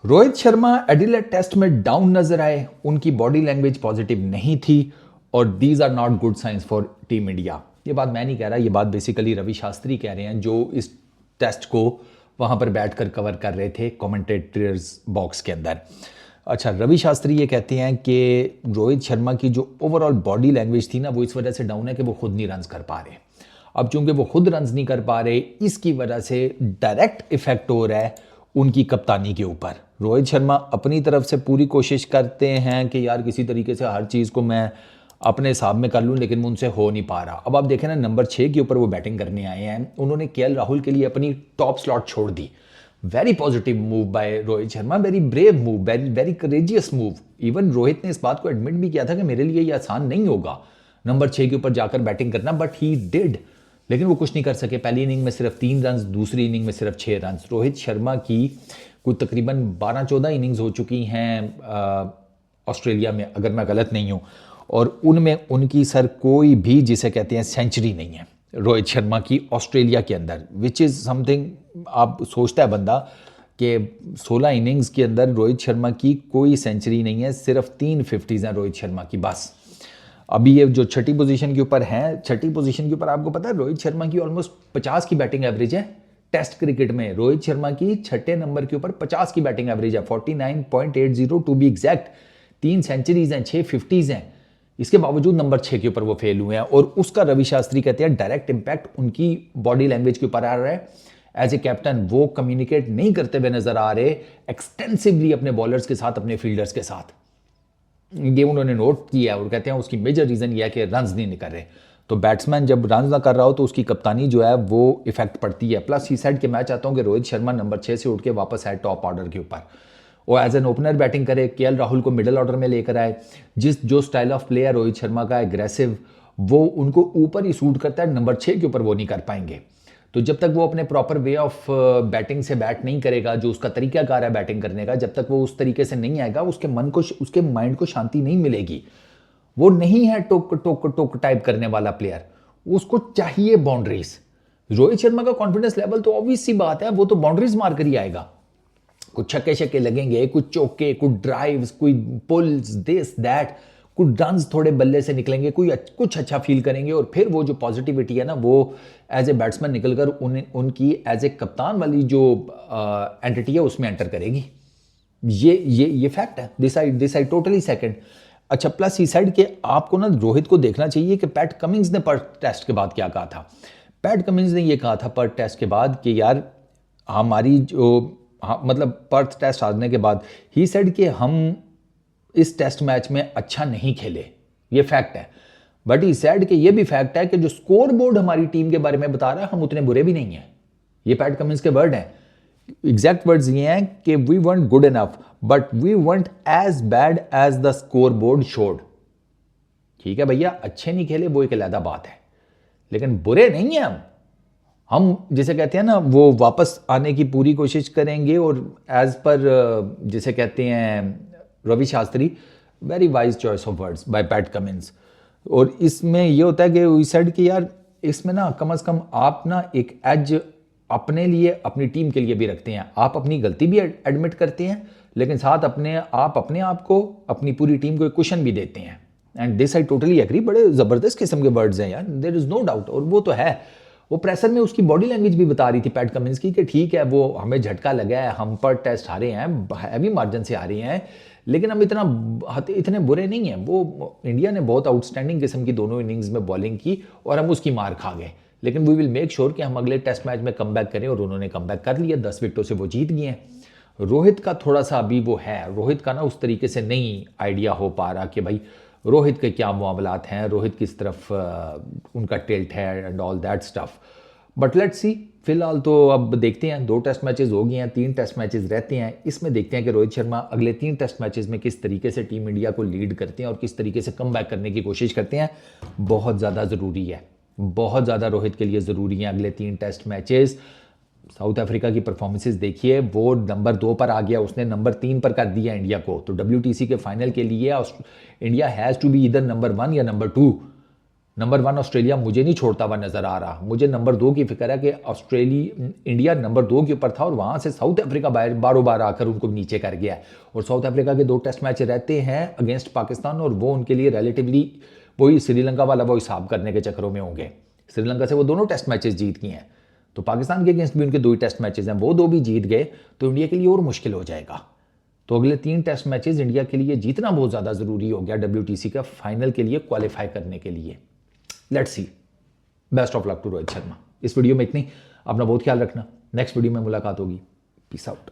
Rohit Sharma Adelaide Test में down नजर आए, उनकी बॉडी लैंग्वेज पॉजिटिव नहीं थी और these are not good signs for team India. ये बात मैं नहीं कह रहा, ये बात बेसिकली रवि शास्त्री कह रहे हैं जो इस टेस्ट को वहां पर बैठकर कवर कर रहे थे कमेंटेटर्स बॉक्स के अंदर। अच्छा, रवि शास्त्री ये कहते हैं कि रोहित शर्मा की जो ओवरऑल बॉडी लैंग्वेज थी ना, वो इस वजह से डाउन है कि वो खुद नहीं रन कर पा रहे। अब चूंकि वो खुद रन नहीं कर पा रहे, इसकी वजह से डायरेक्ट इफेक्ट हो रहा है उनकी कप्तानी के ऊपर। रोहित शर्मा अपनी तरफ से पूरी कोशिश करते हैं कि यार किसी तरीके से हर चीज़ को मैं अपने हिसाब में कर लूं, लेकिन उनसे हो नहीं पा रहा। अब आप देखें ना, नंबर 6 के ऊपर वो बैटिंग करने आए हैं, उन्होंने केएल राहुल के लिए अपनी टॉप स्लॉट छोड़ दी। Very positive move by Rohit Sharma, very brave move, very very courageous move. Even Rohit ने इस बात को एडमिट भी किया था कि मेरे लिए ये आसान नहीं होगा नंबर 6 के ऊपर जाकर बैटिंग करना, बट ही डिड। लेकिन वो कुछ नहीं कर सके। पहली इनिंग में सिर्फ 3 रन, दूसरी इनिंग में सिर्फ 6 रन। रोहित शर्मा की कुछ तकरीबन 12-14 इनिंग्स हो चुकी हैं ऑस्ट्रेलिया में, अगर मैं गलत नहीं हूँ, और उनमें उनकी सर कोई भी जिसे कहते हैं सेंचुरी नहीं है रोहित शर्मा की ऑस्ट्रेलिया के अंदर, विच इज़ समथिंग। आप सोचता है बंदा कि 16 इनिंग्स के अंदर रोहित शर्मा की कोई सेंचुरी नहीं है, सिर्फ 3 50s हैं रोहित शर्मा की बस। अभी ये जो छठी पोजीशन के ऊपर है, छठी पोजीशन के ऊपर आपको पता है रोहित शर्मा की ऑलमोस्ट 50 की बैटिंग एवरेज है। टेस्ट क्रिकेट में रोहित शर्मा की छठे नंबर के ऊपर 50 की बैटिंग एवरेज है, 49.80 टू बी एग्जैक्ट। 3 सेंचुरीज हैं, 6 50s हैं, इसके बावजूद नंबर 6 के ऊपर वो फेल हुए हैं। और उसका रवि शास्त्री कहते हैं डायरेक्ट इंपैक्ट उनकी बॉडी लैंग्वेज के ऊपर आ रहा है। एज ए कैप्टन वो कम्युनिकेट नहीं करते हुए नजर आ रहे एक्सटेंसिवली अपने बॉलर्स के साथ, अपने फील्डर्स के साथ। ये उन्होंने नोट किया है और कहते हैं उसकी मेजर रीजन ये है कि रन्स नहीं निकल रहे। तो बैट्समैन जब रन ना कर रहा हो तो उसकी कप्तानी जो है वो इफेक्ट पड़ती है। प्लस ही साइड के मैं चाहता हूं कि रोहित शर्मा नंबर 6 से उठ के वापस आए टॉप ऑर्डर के ऊपर, वो एज एन ओपनर बैटिंग करे, केएल राहुल को मिडिल ऑर्डर में लेकर आए। जो स्टाइल ऑफ प्ले है रोहित शर्मा का एग्रेसिव, वो उनको ऊपर ही सूट करता है, नंबर 6 के ऊपर वो नहीं कर पाएंगे। तो जब तक वो अपने प्रॉपर वे ऑफ बैटिंग से बैट नहीं करेगा, जो उसका तरीकाकार है बैटिंग करने का, जब तक वो उस तरीके से नहीं आएगा, उसके मन को, उसके माइंड को शांति नहीं मिलेगी। वो नहीं है टोक टोक टोक टाइप करने वाला प्लेयर, उसको चाहिए बाउंड्रीज। रोहित शर्मा का कॉन्फिडेंस लेवल तो ऑब्वियस सी बात है, वो तो बाउंड्रीज मार कर ही आएगा। कुछ छक्के छक्के लगेंगे, कुछ चौके, कुछ ड्राइव्स, कोई पुल्स, दिस दैट, कुछ रन्स थोड़े बल्ले से निकलेंगे, कुछ अच्छा फील करेंगे, और फिर वो जो पॉजिटिविटी है ना, वो एज ए बैट्समैन निकलकर उनकी एज ए कप्तान वाली जो एंटिटी है उसमें एंटर करेगी। ये फैक्ट है। This I totally second. अच्छा, प्लस इस साइड के आपको ना रोहित को देखना चाहिए कि पैट कमिंस ने पर टेस्ट के बाद क्या कहा था। पैट कमिंस ने ये कहा था पर टेस्ट के बाद कि यार हमारी जो, हाँ, मतलब पर्थ टेस्ट हारने के बाद ही सेड कि हम इस टेस्ट मैच में अच्छा नहीं खेले, ये फैक्ट है। बट ही सेड कि ये भी फैक्ट है कि जो स्कोर बोर्ड हमारी टीम के बारे में बता रहा है, हम उतने बुरे भी नहीं हैं। ये पैट कमिंस के वर्ड हैं, एग्जैक्ट वर्ड्स ये हैं कि we weren't good enough but we weren't as bad as the scoreboard showed. ठीक है भैया, अच्छे नहीं खेले वो एक अलग बात है, लेकिन बुरे नहीं हैं हम जिसे कहते हैं ना, वो वापस आने की पूरी कोशिश करेंगे। और एज पर जिसे कहते हैं Ravi Shastri, very wise choice of words by Pat Cummins. और इसमें ये होता है कि वी सेड कि यार इसमें ना कम से कम आप ना एक एज अपने लिए, अपनी टीम के लिए भी रखते हैं। आप अपनी गलती भी एडमिट करते हैं, लेकिन साथ अपने आप को, अपनी पूरी टीम को एक क्वेश्चन भी देते हैं। And this I totally agree. बड़े ज़बरदस्त किस्म के वर्ड्स हैं यार, देयर इज़ नो डाउट। और वो तो है, वो प्रेशर में उसकी बॉडी लैंग्वेज भी बता रही थी पैट कमिंस की कि ठीक है, वो हमें झटका लगा है, हम पर टेस्ट हारे हैं, हैवी मार्जिन से हारे हैं, लेकिन हम इतने बुरे नहीं हैं। वो इंडिया ने बहुत आउटस्टैंडिंग किस्म की दोनों इनिंग्स में बॉलिंग की और हम उसकी मार खा गए, लेकिन वी विल मेक श्योर कि हम अगले टेस्ट मैच में कम बैक करें। और उन्होंने कम बैक कर लिया, 10 विकेटों से वो जीत गए हैं। रोहित का थोड़ा सा अभी वो है, रोहित का ना उस तरीके से नहीं आइडिया हो पा रहा कि भाई रोहित के क्या मामलात हैं, रोहित किस तरफ उनका टिल्ट है and all that stuff. But let's see, फिलहाल तो अब देखते हैं। 2 टेस्ट मैचेस हो गए हैं, 3 टेस्ट मैचेस रहते हैं। इसमें देखते हैं कि रोहित शर्मा अगले 3 टेस्ट मैचेस में किस तरीके से टीम इंडिया को लीड करते हैं और किस तरीके से कम बैक करने की कोशिश करते हैं। बहुत ज़्यादा ज़रूरी है, बहुत ज़्यादा रोहित के लिए ज़रूरी है अगले 3 टेस्ट मैचेस। साउथ अफ्रीका की परफॉर्मेंसेस देखिए, वो नंबर 2 पर आ गया, उसने नंबर 3 पर कर दिया इंडिया को। तो WTC के फाइनल के लिए इंडिया हैज़ टू बी इधर नंबर 1 या नंबर 2। नंबर 1 ऑस्ट्रेलिया मुझे नहीं छोड़ता हुआ नजर आ रहा। मुझे नंबर 2 की फिक्र है कि इंडिया नंबर 2 के ऊपर था और वहां से साउथ अफ्रीका बारों बार आकर उनको नीचे कर गया है। और साउथ अफ्रीका के 2 टेस्ट मैच रहते हैं अगेंस्ट पाकिस्तान और वो उनके लिए रिलेटिवली वही श्रीलंका वाला वो हिसाब करने के चक्करों में होंगे। श्रीलंका से वो दोनों टेस्ट मैचेस जीत गए हैं, तो पाकिस्तान के अगेंस्ट भी उनके 2 ही टेस्ट मैचेस हैं, वो 2 भी जीत गए तो इंडिया के लिए और मुश्किल हो जाएगा। तो अगले 3 टेस्ट मैचेस इंडिया के लिए जीतना बहुत ज़्यादा ज़रूरी हो गया WTC का फाइनल के लिए क्वालिफाई करने के लिए। Let's see, best of luck to Rohit Sharma. इस वीडियो में इतनी, अपना बहुत ख्याल रखना। नेक्स्ट वीडियो में मुलाकात होगी। Peace out.